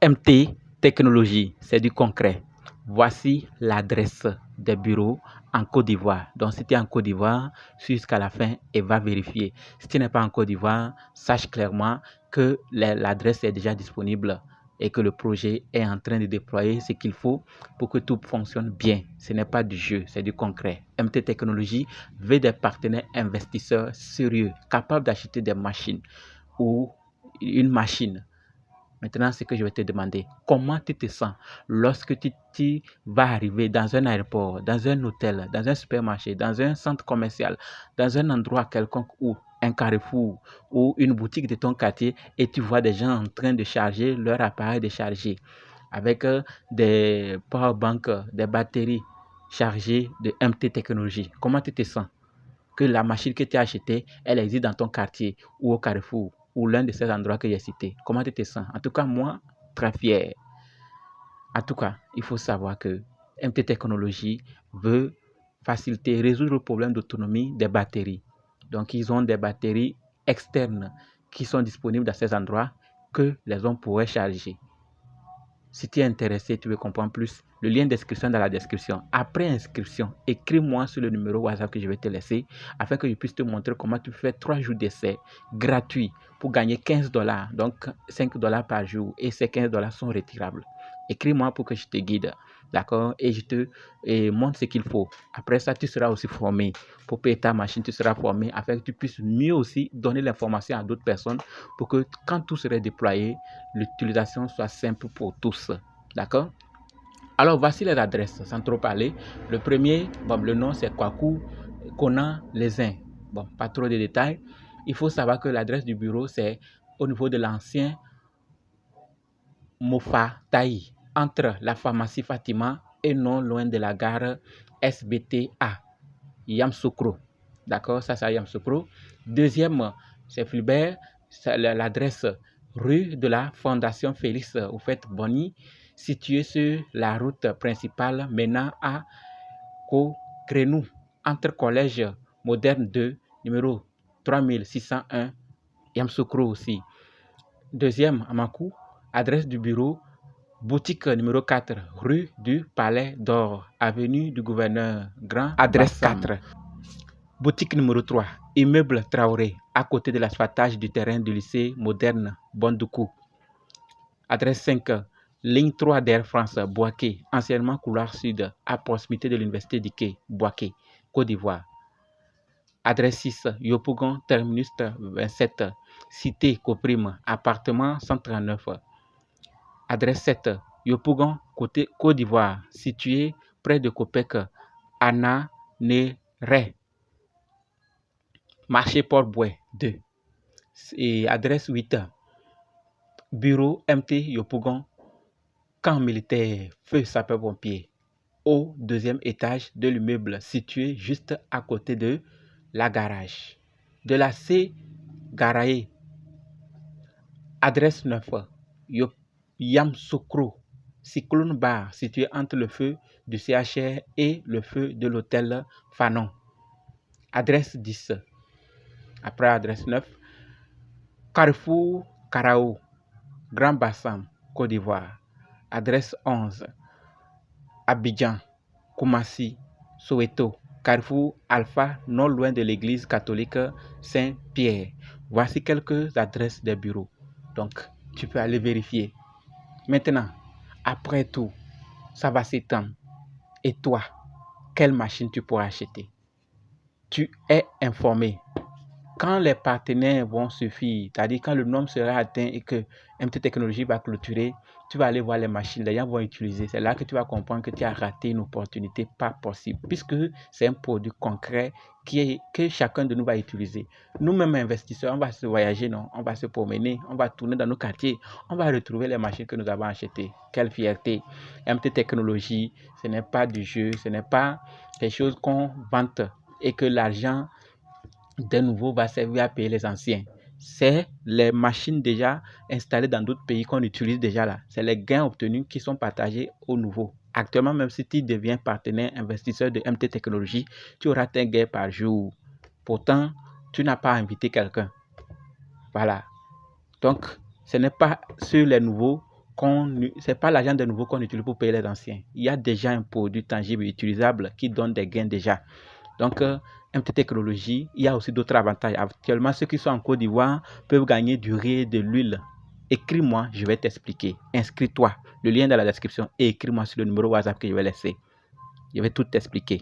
MT Technologie, c'est du concret. Voici l'adresse des bureaux en Côte d'Ivoire. Donc, si tu es en Côte d'Ivoire, suis jusqu'à la fin et va vérifier. Si tu n'es pas en Côte d'Ivoire, sache clairement que l'adresse est déjà disponible et que le projet est en train de déployer ce qu'il faut pour que tout fonctionne bien. Ce n'est pas du jeu, c'est du concret. MT Technologie veut des partenaires investisseurs sérieux, capables d'acheter des machines ou une machine. Maintenant, ce que je vais te demander, comment tu te sens lorsque tu vas arriver dans un aéroport, dans un hôtel, dans un supermarché, dans un centre commercial, dans un endroit quelconque ou un carrefour ou une boutique de ton quartier et tu vois des gens en train de charger leur appareil de charger avec des powerbanks, des batteries chargées de MT Technologie. Comment tu te sens que la machine que tu as achetée, elle existe dans ton quartier ou au carrefour ou l'un de ces endroits que j'ai cités? Comment tu te sens? En tout cas, moi, très fier. En tout cas, il faut savoir que MT Technologie veut faciliter, résoudre le problème d'autonomie des batteries. Donc, ils ont des batteries externes qui sont disponibles dans ces endroits que les hommes pourraient charger. Si tu es intéressé, tu veux comprendre plus, le lien d'inscription dans la description. Après inscription, écris-moi sur le numéro WhatsApp que je vais te laisser afin que je puisse te montrer comment tu fais 3 jours d'essai gratuits pour gagner 15 $, donc 5 $ par jour, et ces 15 $ sont retirables. Écris-moi pour que je te guide, d'accord, et je te montre ce qu'il faut. Après ça, tu seras aussi formé pour payer ta machine, tu seras formé afin que tu puisses mieux aussi donner l'information à d'autres personnes pour que quand tout serait déployé, l'utilisation soit simple pour tous, d'accord. Alors voici les adresses sans trop parler. Le premier, le nom c'est Kwaku Kona Lesin. Bon, pas trop de détails. Il faut savoir que l'adresse du bureau c'est au niveau de l'ancien Mofa Taï, entre la pharmacie Fatima et non loin de la gare SBTA Yamoussoukro. D'accord, ça c'est à Yamoussoukro. Deuxième, c'est Fulbert, l'adresse rue de la Fondation Félix Houphouët-Boigny, située sur la route principale menant à Kokrenou, entre Collège Moderne 2, numéro 3601, Yamoussoukro aussi. Deuxième, à Makou, adresse du bureau, boutique numéro 4, rue du Palais d'Or, avenue du Gouverneur Grand, adresse Bassam. 4. Boutique numéro 3, immeuble Traoré, à côté de l'asphaltage du terrain du lycée moderne Bondoukou. Adresse 5, ligne 3 d'Air France, Bouaké, anciennement couloir sud, à proximité de l'université d'Iké, Bouaké, Côte d'Ivoire. Adresse 6, Yopougon, terminus 27, cité Coprime, appartement 139. Adresse 7, Yopougon, côté Côte d'Ivoire, situé près de Copec, Anna Néré. Marché Port-Bouet 2. Et adresse 8, bureau MT Yopougon, camp militaire, feu sapeur-pompier, au deuxième étage de l'immeuble situé juste à côté de la garage de la C Garaé. Adresse 9, Yamoussoukro, Cyclone Bar, situé entre le feu du CHR et le feu de l'hôtel Fanon. Adresse 10, après adresse 9, Carrefour Carao, Grand Bassam, Côte d'Ivoire. Adresse 11, Abidjan, Koumassi, Soweto, Carrefour Alpha, non loin de l'église catholique Saint-Pierre. Voici quelques adresses des bureaux. Donc, tu peux aller vérifier. Maintenant, après tout, ça va s'étendre. Et toi, quelle machine tu pourras acheter? Tu es informé. Quand les partenaires vont suffire, c'est-à-dire quand le nombre sera atteint et que MT Technologie va clôturer, tu vas aller voir les machines, les gens vont utiliser. C'est là que tu vas comprendre que tu as raté une opportunité pas possible, puisque c'est un produit concret que chacun de nous va utiliser. Nous-mêmes investisseurs, on va se voyager, non? On va se promener, on va tourner dans nos quartiers, on va retrouver les machines que nous avons achetées. Quelle fierté! MT Technologie, ce n'est pas du jeu, ce n'est pas quelque chose qu'on vante et que l'argent de nouveau va servir à payer les anciens. C'est les machines déjà installées dans d'autres pays qu'on utilise déjà là. C'est les gains obtenus qui sont partagés aux nouveaux. Actuellement, même si tu deviens partenaire investisseur de MT Technologie, tu auras tes gains par jour. Pourtant, tu n'as pas invité quelqu'un. Voilà. Donc, ce n'est pas sur les nouveaux c'est pas l'argent des nouveaux qu'on utilise pour payer les anciens. Il y a déjà un produit tangible et utilisable qui donne des gains déjà. Donc, MT Technologies, il y a aussi d'autres avantages. Actuellement, ceux qui sont en Côte d'Ivoire peuvent gagner du riz et de l'huile. Écris-moi, je vais t'expliquer. Inscris-toi. Le lien est dans la description et écris-moi sur le numéro WhatsApp que je vais laisser. Je vais tout t'expliquer.